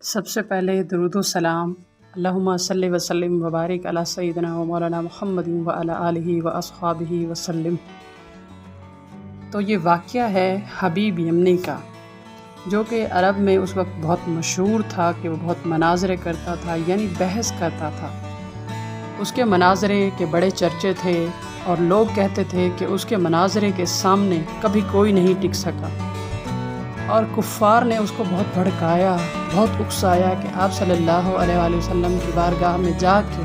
سب سے پہلے درود و سلام اللہم صلی وسلم وبارک علی سیدنا و مولانا محمد و علی آلہ و اصحابہ وسلم۔ تو یہ واقعہ ہے حبیب یمنی کا، جو کہ عرب میں اس وقت بہت مشہور تھا کہ وہ بہت مناظرے کرتا تھا، یعنی بحث کرتا تھا۔ اس کے مناظرے کے بڑے چرچے تھے اور لوگ کہتے تھے کہ اس کے مناظرے کے سامنے کبھی کوئی نہیں ٹک سکا، اور کفار نے اس کو بہت بھڑکایا، بہت اکسایا کہ آپ صلی اللہ علیہ وآلہ وسلم کی بارگاہ میں جا کے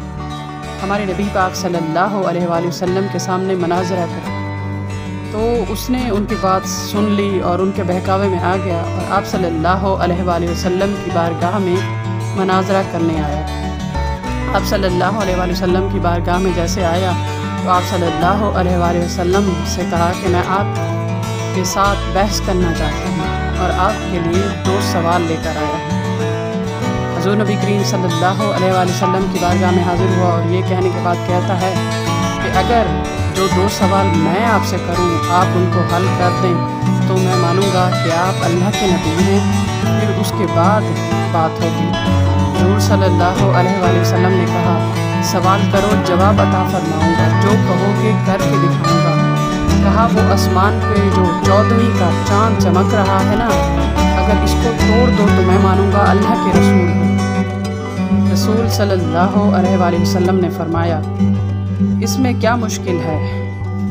ہمارے نبی پاک صلی اللہ علیہ وآلہ وسلم کے سامنے مناظرہ کرے۔ تو اس نے ان کی بات سن لی اور ان کے بہکاوے میں آ گیا اور آپ صلی اللہ علیہ وآلہ وسلم کی بارگاہ میں مناظرہ کرنے آیا۔ آپ صلی اللہ علیہ وآلہ وسلم کی بارگاہ میں جیسے آیا تو آپ صلی اللہ علیہ وآلہ وسلم سے کہا کہ میں آپ کے ساتھ بحث کرنا چاہتا ہوں اور آپ کے لیے 2 سوال لے کر آیا ہوں۔ حضور نبی کریم صلی اللہ علیہ وآلہ وسلم کی بارگاہ میں حاضر ہوا اور یہ کہنے کے بعد کہتا ہے کہ اگر جو 2 سوال میں آپ سے کروں آپ ان کو حل کر دیں تو میں مانوں گا کہ آپ اللہ کے نبی ہیں، پھر اس کے بعد بات ہوگی۔ حضور صلی اللہ علیہ وآلہ وسلم نے کہا سوال کرو جواب عطا فرماؤں گا، جو کہو گے کر کے دکھاؤں گا۔ کہا وہ آسمان پہ جو 14ویں کا چاند چمک رہا ہے نا، اگر اس کو توڑ دو تو میں مانوں گا اللہ کے رسول ہوں۔ رسول صلی اللہ علیہ وآلہ وسلم نے فرمایا اس میں کیا مشکل ہے،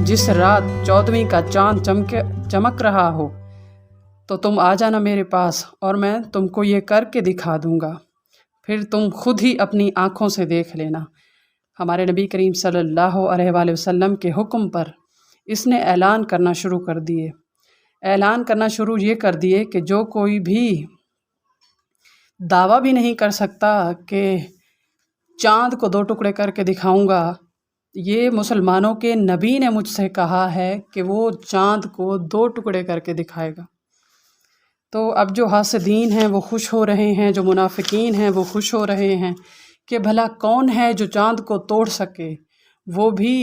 جس رات 14ویں کا چاند چمک رہا ہو تو تم آ جانا میرے پاس اور میں تم کو یہ کر کے دکھا دوں گا، پھر تم خود ہی اپنی آنکھوں سے دیکھ لینا۔ ہمارے نبی کریم صلی اللہ علیہ وآلہ وسلم کے حکم پر اس نے اعلان کرنا شروع کر دیے۔ اعلان کرنا شروع یہ کر دیے کہ جو کوئی بھی دعویٰ بھی نہیں کر سکتا کہ چاند کو 2 ٹکڑے کر کے دکھاؤں گا، یہ مسلمانوں کے نبی نے مجھ سے کہا ہے کہ وہ چاند کو 2 ٹکڑے کر کے دکھائے گا۔ تو اب جو حاسدین ہیں وہ خوش ہو رہے ہیں، جو منافقین ہیں وہ خوش ہو رہے ہیں کہ بھلا کون ہے جو چاند کو توڑ سکے، وہ بھی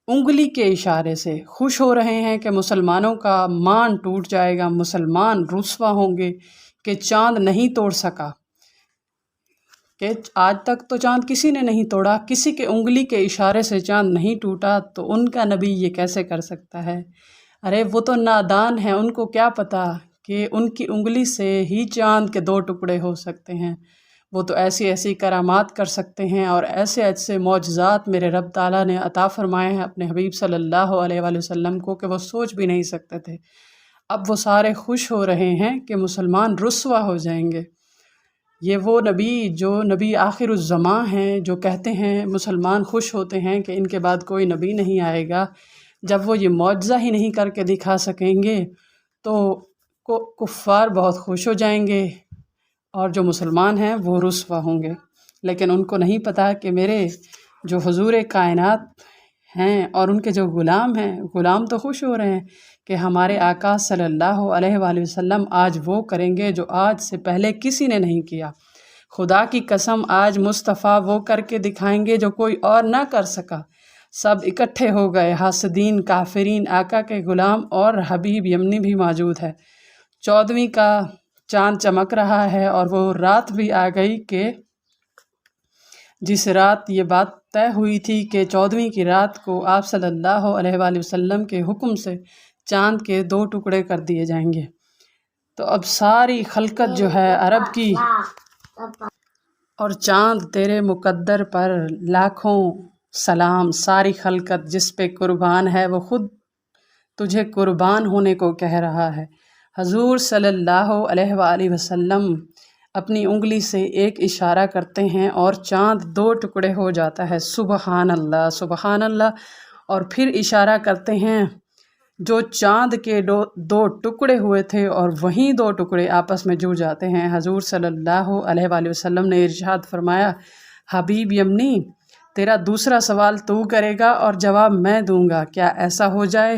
انگلی کے اشارے سے خوش ہو رہے ہیں کہ مسلمانوں کا مان ٹوٹ جائے گا، مسلمان رسوا ہوں گے کہ چاند نہیں توڑ سکا، کہ آج تک تو چاند کسی نے نہیں توڑا، کسی کے انگلی کے اشارے سے چاند نہیں ٹوٹا، تو ان کا نبی یہ کیسے کر سکتا ہے؟ ارے وہ تو نادان ہیں، ان کو کیا پتہ کہ ان کی انگلی سے ہی چاند کے 2 ٹکڑے ہو سکتے ہیں۔ وہ تو ایسی ایسی کرامات کر سکتے ہیں اور ایسے ایسے معجزات میرے رب تعالیٰ نے عطا فرمائے ہیں اپنے حبیب صلی اللہ علیہ وآلہ وسلم کو کہ وہ سوچ بھی نہیں سکتے تھے۔ اب وہ سارے خوش ہو رہے ہیں کہ مسلمان رسوا ہو جائیں گے۔ یہ وہ نبی جو نبی آخر الزماں ہیں، جو کہتے ہیں مسلمان خوش ہوتے ہیں کہ ان کے بعد کوئی نبی نہیں آئے گا، جب وہ یہ معجزہ ہی نہیں کر کے دکھا سکیں گے تو کفار بہت خوش ہو جائیں گے اور جو مسلمان ہیں وہ رسوا ہوں گے۔ لیکن ان کو نہیں پتہ کہ میرے جو حضور کائنات ہیں اور ان کے جو غلام ہیں، غلام تو خوش ہو رہے ہیں کہ ہمارے آقا صلی اللہ علیہ وآلہ وسلم آج وہ کریں گے جو آج سے پہلے کسی نے نہیں کیا۔ خدا کی قسم آج مصطفیٰ وہ کر کے دکھائیں گے جو کوئی اور نہ کر سکا۔ سب اکٹھے ہو گئے، حاسدین، کافرین، آقا کے غلام اور حبیب یمنی بھی موجود ہے۔ 14ویں کا چاند چمک رہا ہے اور وہ رات بھی آ گئی کہ جس رات یہ بات طے ہوئی تھی کہ 14ویں کی رات کو آپ صلی اللہ علیہ وآلہ وسلم کے حکم سے چاند کے 2 ٹکڑے کر دیے جائیں گے۔ تو اب ساری خلقت جو ہے عرب کی، اور چاند تیرے مقدر پر لاکھوں سلام، ساری خلقت جس پہ قربان ہے وہ خود تجھے قربان ہونے کو کہہ رہا ہے۔ حضور صلی اللہ علیہ وآلہ وسلم اپنی انگلی سے ایک اشارہ کرتے ہیں اور چاند 2 ٹکڑے ہو جاتا ہے۔ سبحان اللہ، سبحان اللہ۔ اور پھر اشارہ کرتے ہیں جو چاند کے 2 ٹکڑے ہوئے تھے اور وہیں 2 ٹکڑے آپس میں جڑ جاتے ہیں۔ حضور صلی اللہ علیہ وآلہ وسلم نے ارشاد فرمایا حبیب یمنی تیرا دوسرا سوال تو کرے گا اور جواب میں دوں گا، کیا ایسا ہو جائے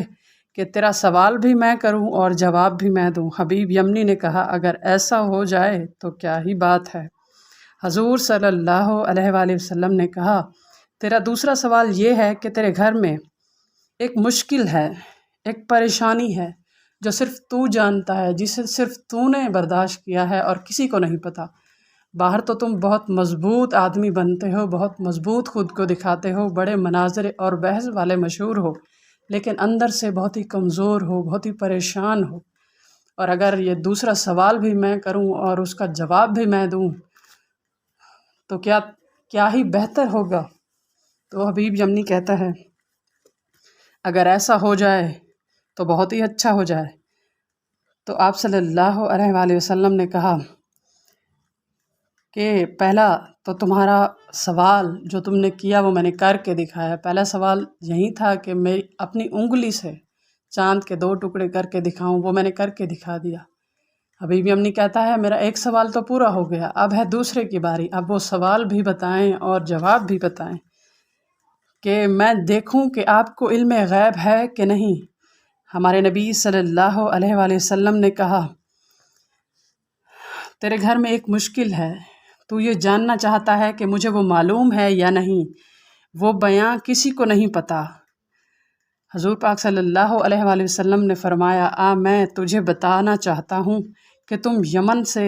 کہ تیرا سوال بھی میں کروں اور جواب بھی میں دوں؟ حبیب یمنی نے کہا اگر ایسا ہو جائے تو کیا ہی بات ہے۔ حضور صلی اللہ علیہ وآلہ وسلم نے کہا تیرا دوسرا سوال یہ ہے کہ تیرے گھر میں ایک مشکل ہے، ایک پریشانی ہے جو صرف تو جانتا ہے، جسے صرف تو نے برداشت کیا ہے اور کسی کو نہیں پتہ۔ باہر تو تم بہت مضبوط آدمی بنتے ہو، بہت مضبوط خود کو دکھاتے ہو، بڑے مناظر اور بحث والے مشہور ہو، لیکن اندر سے بہت ہی کمزور ہو، بہت ہی پریشان ہو۔ اور اگر یہ دوسرا سوال بھی میں کروں اور اس کا جواب بھی میں دوں تو کیا ہی بہتر ہوگا۔ تو حبیب یمنی کہتا ہے اگر ایسا ہو جائے تو بہت ہی اچھا ہو جائے۔ تو آپ صلی اللہ علیہ وآلہ وسلم نے کہا کہ پہلا تو تمہارا سوال جو تم نے کیا وہ میں نے کر کے دکھایا۔ پہلا سوال یہی تھا کہ میں اپنی انگلی سے چاند کے 2 ٹکڑے کر کے دکھاؤں، وہ میں نے کر کے دکھا دیا۔ حبیب یمنی کہتا ہے میرا ایک سوال تو پورا ہو گیا، اب ہے دوسرے کی باری، اب وہ سوال بھی بتائیں اور جواب بھی بتائیں کہ میں دیکھوں کہ آپ کو علم غیب ہے کہ نہیں۔ ہمارے نبی صلی اللہ علیہ وآلہ وسلم نے کہا تیرے گھر میں ایک مشکل ہے، تو یہ جاننا چاہتا ہے کہ مجھے وہ معلوم ہے یا نہیں، وہ بیان کسی کو نہیں پتہ۔ حضور پاک صلی اللہ علیہ وآلہ وسلم نے فرمایا میں تجھے بتانا چاہتا ہوں کہ تم یمن سے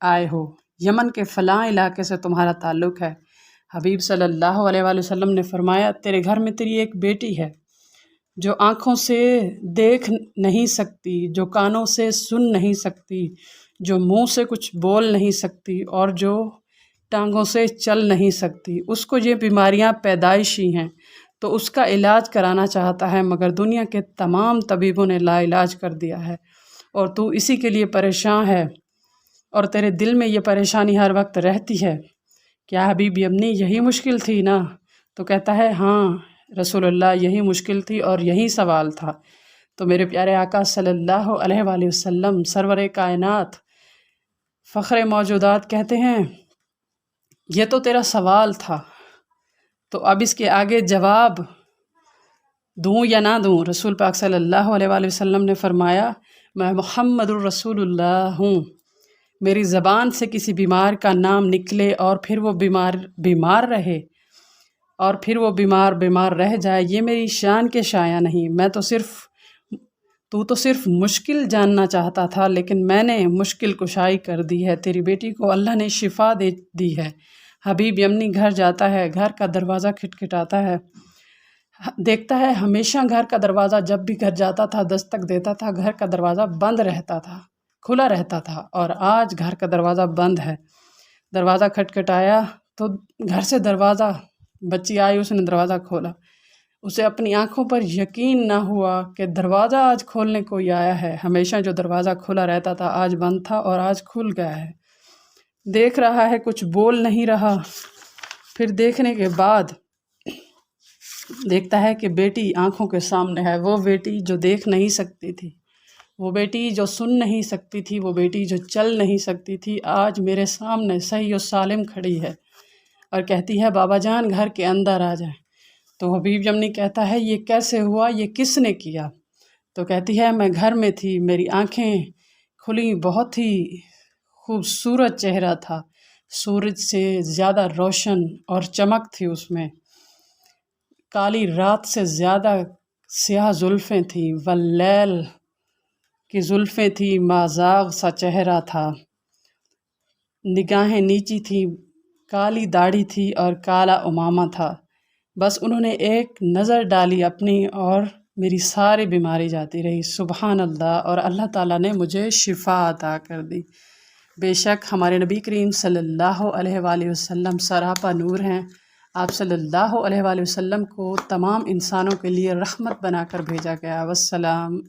آئے ہو، یمن کے فلاں علاقے سے تمہارا تعلق ہے۔ حبیب صلی اللہ علیہ وآلہ وسلم نے فرمایا تیرے گھر میں تیری ایک بیٹی ہے جو آنکھوں سے دیکھ نہیں سکتی، جو کانوں سے سن نہیں سکتی، جو منہ سے کچھ بول نہیں سکتی اور جو ٹانگوں سے چل نہیں سکتی۔ اس کو یہ بیماریاں پیدائشی ہیں تو اس کا علاج کرانا چاہتا ہے، مگر دنیا کے تمام طبیبوں نے لا علاج کر دیا ہے اور تو اسی کے لیے پریشان ہے اور تیرے دل میں یہ پریشانی ہر وقت رہتی ہے۔ کیا حبیب یمنی یہی مشکل تھی نا؟ تو کہتا ہے ہاں رسول اللہ یہی مشکل تھی اور یہی سوال تھا۔ تو میرے پیارے آقا صلی اللہ علیہ وآلہ وسلم سرور کائنات فخر موجودات کہتے ہیں یہ تو تیرا سوال تھا، تو اب اس کے آگے جواب دوں یا نہ دوں؟ رسول پاک صلی اللہ علیہ وآلہ وسلم نے فرمایا میں محمد الرسول اللہ ہوں، میری زبان سے کسی بیمار کا نام نکلے اور پھر وہ بیمار رہے اور پھر وہ بیمار رہ جائے، یہ میری شان کے شایع نہیں۔ تو صرف مشکل جاننا چاہتا تھا، لیکن میں نے مشکل کشائی کر دی ہے، تیری بیٹی کو اللہ نے شفا دے دی ہے۔ حبیب یمنی گھر جاتا ہے، گھر کا دروازہ کھٹکھٹاتا ہے، دیکھتا ہے ہمیشہ گھر کا دروازہ جب بھی گھر جاتا تھا دستک دیتا تھا، گھر کا دروازہ بند رہتا تھا، کھلا رہتا تھا، اور آج گھر کا دروازہ بند ہے۔ دروازہ کھٹکھٹایا تو گھر سے بچی آئی، اس نے دروازہ کھولا، اسے اپنی آنکھوں پر یقین نہ ہوا کہ دروازہ آج کھولنے کوئی آیا ہے۔ ہمیشہ جو دروازہ کھلا رہتا تھا آج بند تھا اور آج کھل گیا ہے۔ دیکھ رہا ہے، کچھ بول نہیں رہا۔ پھر دیکھنے کے بعد دیکھتا ہے کہ بیٹی آنکھوں کے سامنے ہے، وہ بیٹی جو دیکھ نہیں سکتی تھی، وہ بیٹی جو سن نہیں سکتی تھی، وہ بیٹی جو چل نہیں سکتی تھی، آج میرے سامنے صحیح و سالم کھڑی ہے اور کہتی ہے بابا جان گھر کے اندر آ جائیں۔ تو حبیب یمنی کہتا ہے یہ کیسے ہوا، یہ کس نے کیا؟ تو کہتی ہے میں گھر میں تھی، میری آنکھیں کھلی، بہت ہی خوبصورت چہرہ تھا، سورج سے زیادہ روشن اور چمک تھی اس میں، کالی رات سے زیادہ سیاہ زلفیں تھیں، واللیل کی زلفیں تھیں، مازاغ سا چہرہ تھا، نگاہیں نیچی تھیں، کالی داڑھی تھی اور کالا عمامہ تھا۔ بس انہوں نے ایک نظر ڈالی اپنی اور میری ساری بیماری جاتی رہی، سبحان اللہ، اور اللہ تعالیٰ نے مجھے شفا عطا کر دی۔ بے شک ہمارے نبی کریم صلی اللہ علیہ وآلہ وسلم سراپا نور ہیں۔ آپ صلی اللہ علیہ وآلہ وسلم کو تمام انسانوں کے لیے رحمت بنا کر بھیجا گیا۔ والسلام۔